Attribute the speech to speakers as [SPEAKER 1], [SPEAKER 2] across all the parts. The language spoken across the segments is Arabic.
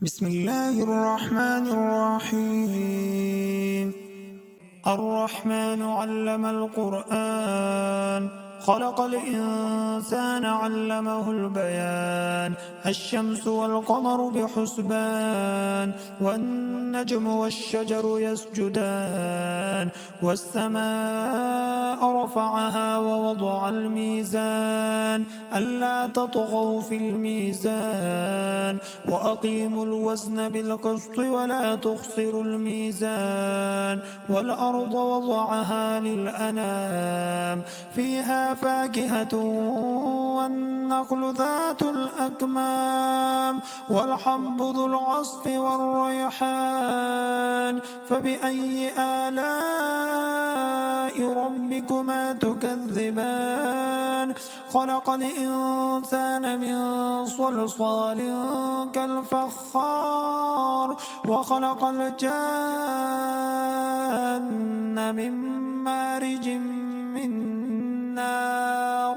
[SPEAKER 1] بسم الله الرحمن الرحيم. الرحمن علم القرآن، خلق الإنسان علمه البيان. الشمس والقمر بحسبان، والنجم والشجر يسجدان. والسماء رفعها ووضع الميزان ألا تطغوا في الميزان، وأقيموا الوزن بالقسط ولا تخسروا الميزان. والأرض وضعها للأنام، فيها فاكهة والنخل ذات الأكمام، والحب ذو العصف والريحان. فبأي آلاء ربكما تكذبان؟ خلق الإنسان من صلصال كالفخار، وخلق الجان من مارج من نار.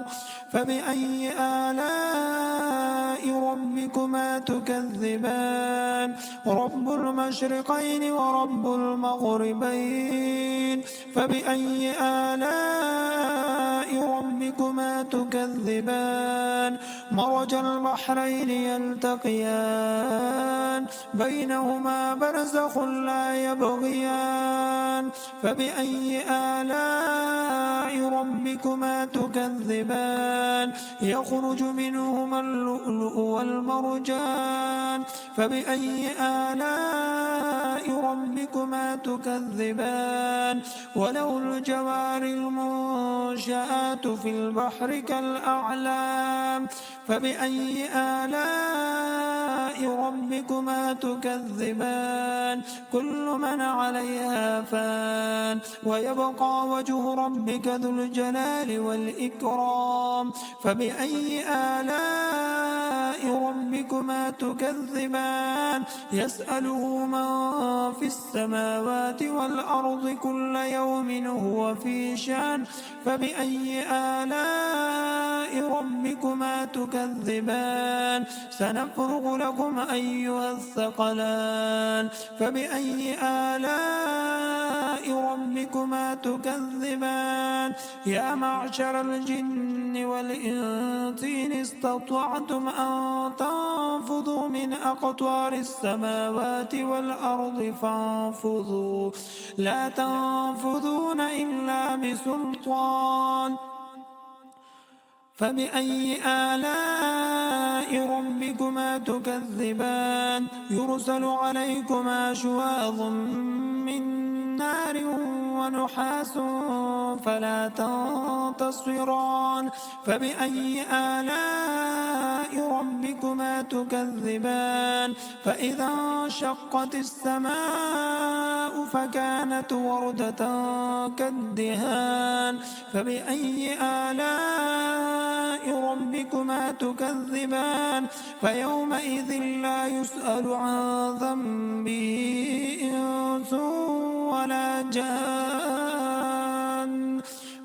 [SPEAKER 1] فبأي آلاء ربكما تكذبان؟ رب المشرقين ورب المغربين. فبأي آلاء ربكما تكذبان؟ مرج البحرين يلتقيان، بينهما برزخ لا يبغيان. فبأي آلاء ربكما تكذبان؟ يخرج منهما اللؤلؤ والمرجان. فبأي آلاء ربكما تكذبان؟ وله الجوار المنشآت في البحر كالأعلام. فبأي آلاء ربكما تكذبان؟ كل من عليها فان، ويبقى وجه ربك ذو الجلال والإكرام. فبأي آلاء ربكما تكذبان؟ يسأله من في السماوات والأرض كل يوم هو في شأن. فبأي آلاء ربكما تكذبان؟ سنفرغ لكم أيها الثقلان. فبأي آلاء ربكما تكذبان؟ يا معشر الجن والإنس إن استطعتم أن تنفذوا من أقطار السماوات والأرض فانفذوا، لا تنفذون إلا بسلطان. فبأي آلاء ربكما تكذبان؟ يرسل عليكما شواظ من نار ونحاس فلا تنتصران. فبأي آلاء ربكما تكذبان؟ فإذا انشقت السماء فكانت وردة كالدهان. فبأي آلاء ربكما تكذبان؟ فيومئذ لا يسأل عن ذنبه إنس ولا جان.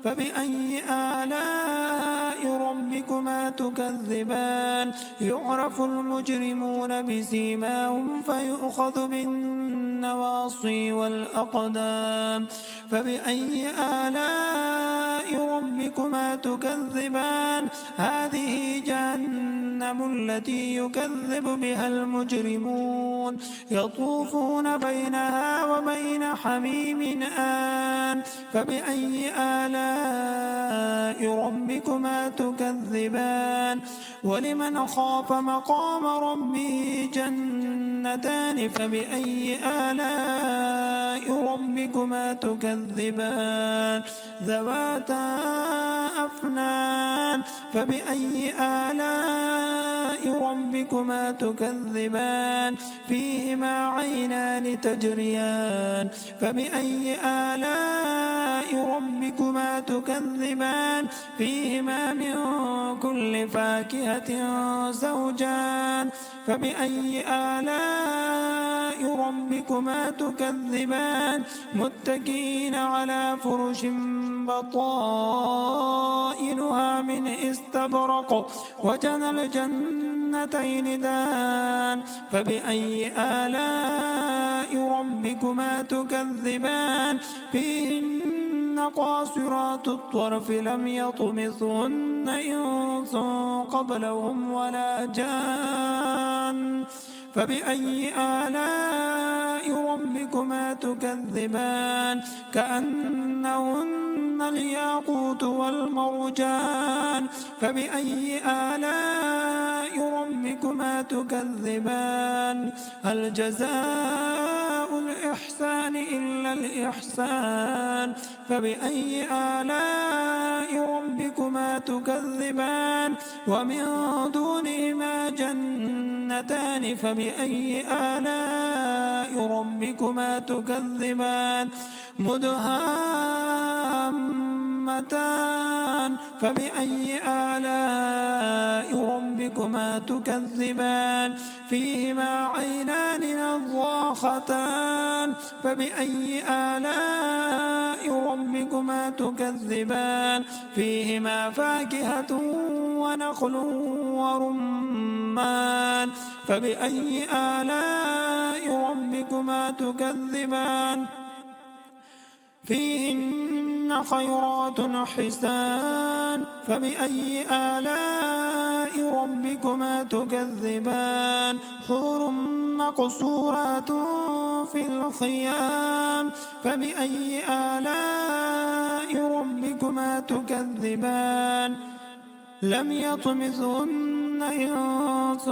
[SPEAKER 1] فبأي آلاء ربكما تكذبان؟ يعرف المجرمون بسيماهم فيؤخذ بالنواصي والأقدام. فبأي آلاء ربكما تكذبان؟ هذه جهنم التي يكذب بها المجرمون، يطوفون بينها وبين حميم آن. فبأي آلاء ربكما تكذبان؟ ولمن خاف مقام ربه جنتان. فبأي آلاء ربكما تكذبان؟ ذواتا أفنان. فبأي آلاء ربكما تكذبان؟ فيهما عينان تجريان. فبأي آلاء ربكما تكذبان؟ فيهما من كل فاكهة زوجان. فبأي آلاء ربكما تكذبان متكئين على فرش بطائنها من استبرق وجنى الجنتين دان فبأي آلاء ربكما تكذبان فيهن قاصرات الطرف لم يطمثهن إنس قبلهم ولا جان فبأي آلاء ربكما تكذبان كأنهن الياقوت والمرجان فبأي آلاء ربكما تكذبان هل جزاء الإحسان إلا الإحسان فبأي آلاء ربكما تكذبان ومن دونهما جنتان فبأي آلاء ربكما تكذبان مدهامتان فبأي آلاء ربكما تكذبان فيهما عينان نضاختان فبأي آلاء ربكما تكذبان فيهما فاكهة ونخل ورمان فبأي آلاء ربكما تكذبان فيهن خيرات حسان فبأي آلاء ربكما تكذبان حور مقصورات في الخيام فبأي آلاء ربكما تكذبان لم يطمثهن إنس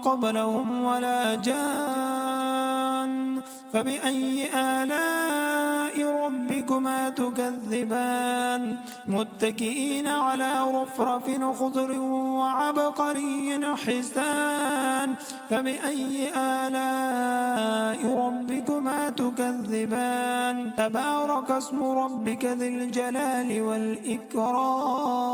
[SPEAKER 1] قبلهم ولا جان فبأي آلاء ربكما تكذبان متكئين على رفرف خضر وعبقري حسان فبأي آلاء ربكما تكذبان تبارك اسم ربك ذي الجلال والإكرام.